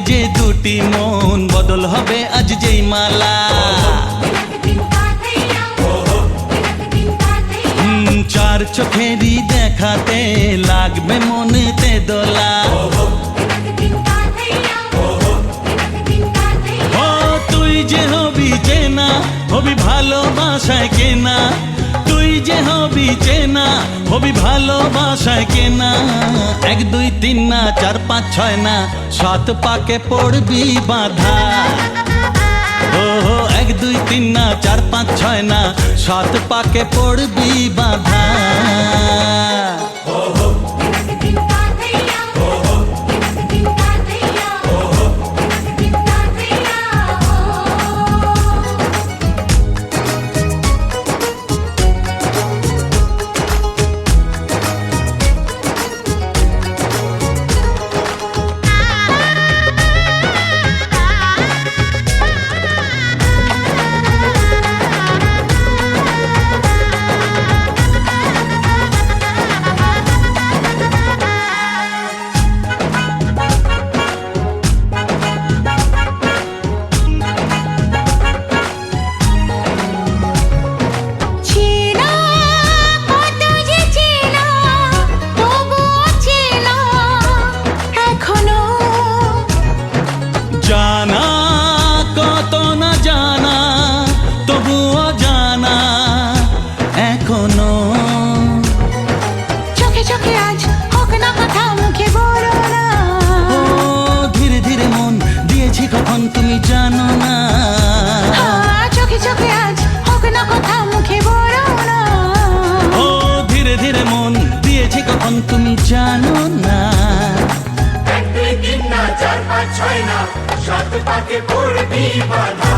যে দুটি মন বদল হবে আজ যেই মালা চার চোখেরই দেখাতে লাগবে মনেতে দোলা ও তুই যে হবি চেনা হবি ভালোবাসায় কেনা তুই যে হবি চেনা হবি ভালোবাসায় কেনা 1 2 3 না 4 5 6 না 7 পাকে পড়বি বাঁধা ও 1 2 3 না 4 5 6 না 7 পাকে পড়বি বাঁধা জানা কত না জানা তবুও জানা এখনো চোখে চোখে আজ হোক না কথা মুখে বলো না ও ধীরে ধীরে মন দিয়েছি কখন তুমি জানো না চোখে চোখে আজ হোক না কথা মুখে বলো না ও ধীরে ধীরে মন দিয়েছি কখন তুমি জানো না 1 2 3 না 4 5 6 না 7 পাকে পড়বি বাঁধা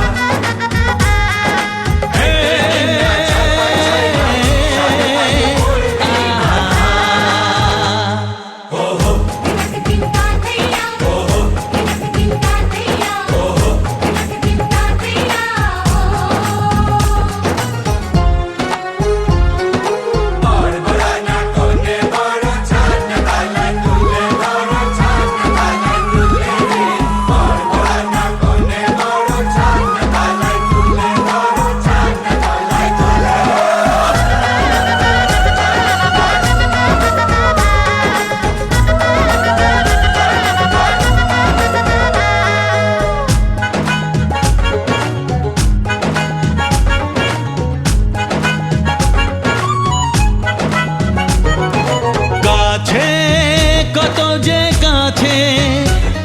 কত যে কাছে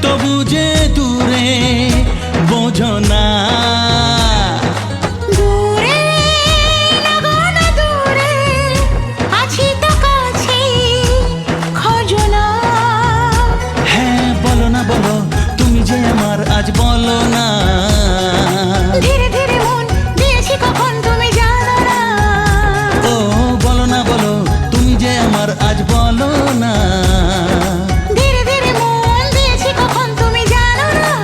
তবু যে দূরে বোঝো না দূরে লাগো না দূরে আছি তো কাছে খোঁজো না হ্যাঁ বলো না বলো তুমি যে আমার আজ বলো না ধীরে ধীরে মন দিয়েছি কখন তুমি জানো না ও বলো না বলো তুমি যে আমার আজ বলো না ধীরে ধীরে মন দিয়েছি কখন তুমি জানো না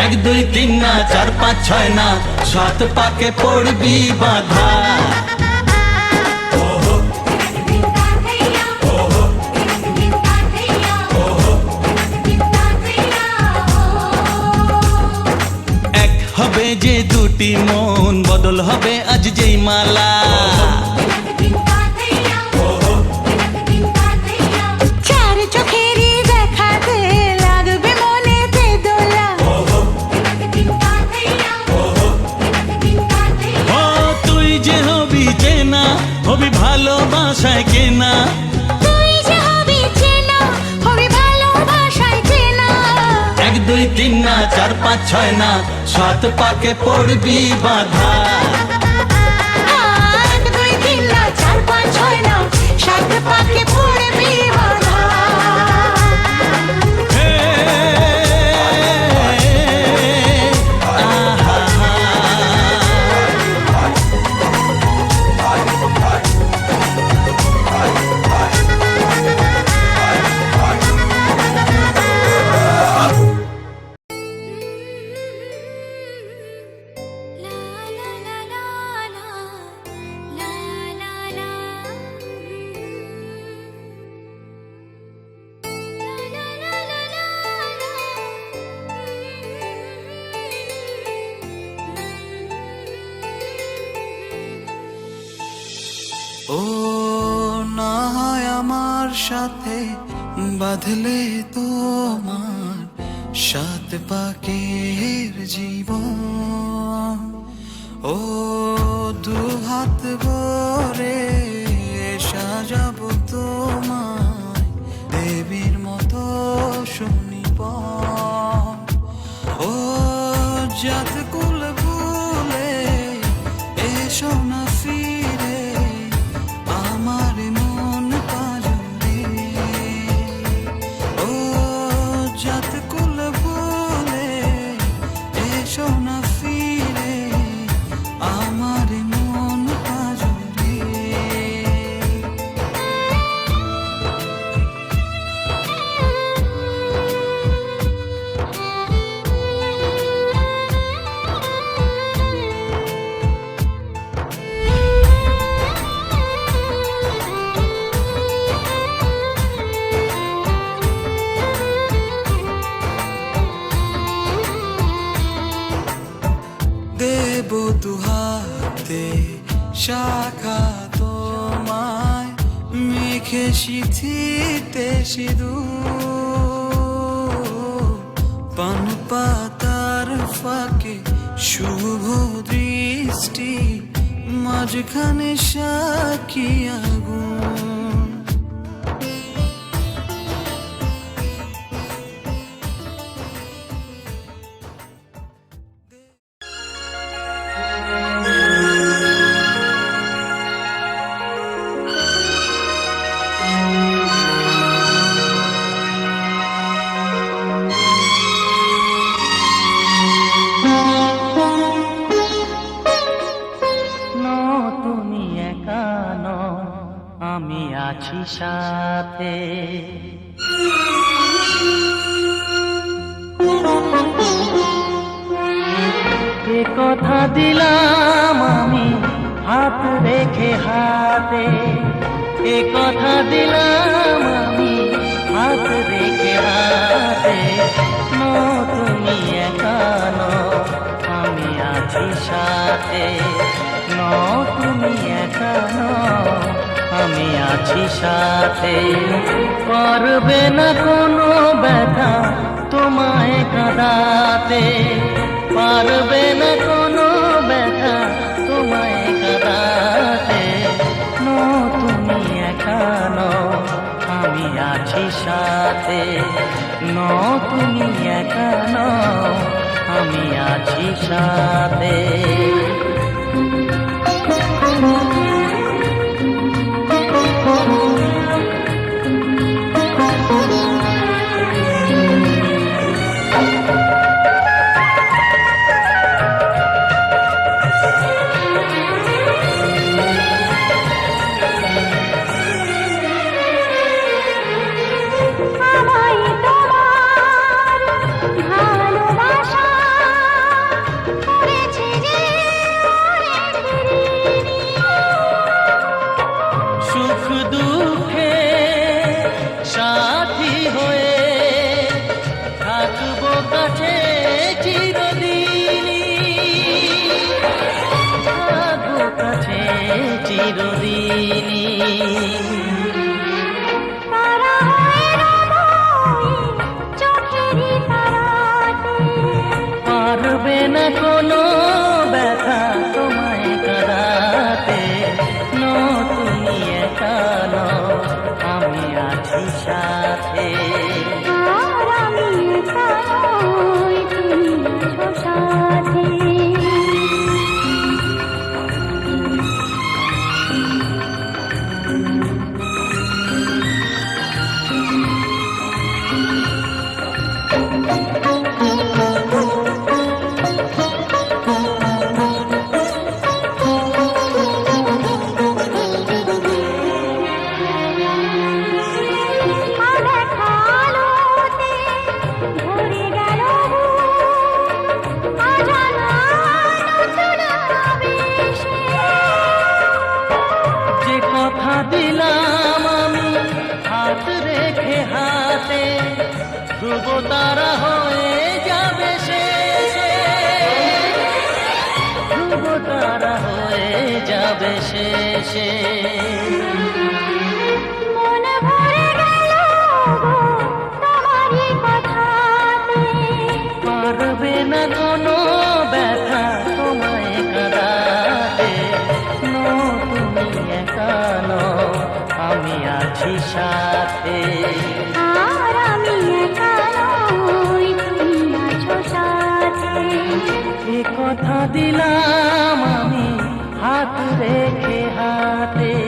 1 2 3 না 4 5 6 না 7 পাকে পড়বি বাঁধা এক হবে যে দুটি মন বদল হবে আজ যেই মালা চার চোখেরই দেখাতে লাগবে মনেতে দোলা ও তুই যে হবি চেনা হবি ভালোবাসায় কেনা তুই যে হবি চেনা হবি ভালোবাসায় চেনা 1 2 3 না 4 5 6 না 7 পাকে পড়বি বাঁধা 1 2 3 না ও না হয় আমার সাথে বাঁধলে তোমার সাত পাকের জীবন, ও দু হাত ভরে সাজাবো তোমায় দেবীর মতো শুনিব, ও জাত কুল ভুলে এসো না ফিরে আমার মন পাজরে, ও জাত কুল ভুলে এসো না ফিরে আমার মন পাজরে। দেব দুহাতে শাখা তোমায় মেঘে সিথিতে সিঁদুর, পান পাতার ফাঁকে শুভ দৃষ্টি মাঝখানে সাক্ষী আগুন। তুমি একা নও, আমি আছি সাথে। এ কথা দিলাম আমি হাত রেখে হাতে, এ কথা দিলাম আমি হাত রেখে হাতে। তুমি একা নও, আমি আছি সাথে। তুমি একা নও, আমি আছি সাথে। করবে না কোনো ব্যথা তোমায় কাঁদাতে, পারবে না কোনো ব্যথা তোমায় কাঁদাতে। তুমি একা নও, আমি আছি সাথে। তুমি একা নও, আমি আছি সাথে। সুখ দুঃখে সাথী হয়ে থাকবো কাছে চিরদিনই, থাকবো কাছে চিরদিনই। পারবে না কোনো ব্যথা তোমায় কাঁদাতে। তুমি একা নও, আমি আছি সাথে। কথা দিলাম আমি হাত রেখে হাতে, ধ্রুব তারা হয়ে যাবে শেষে, ধ্রুব তারা হয়ে যাবে শেষে। আছি সাথে। আর আমি একা নই, তুমি আছো সাথে। এ কথা দিলাম আমি হাত রেখে হাতে।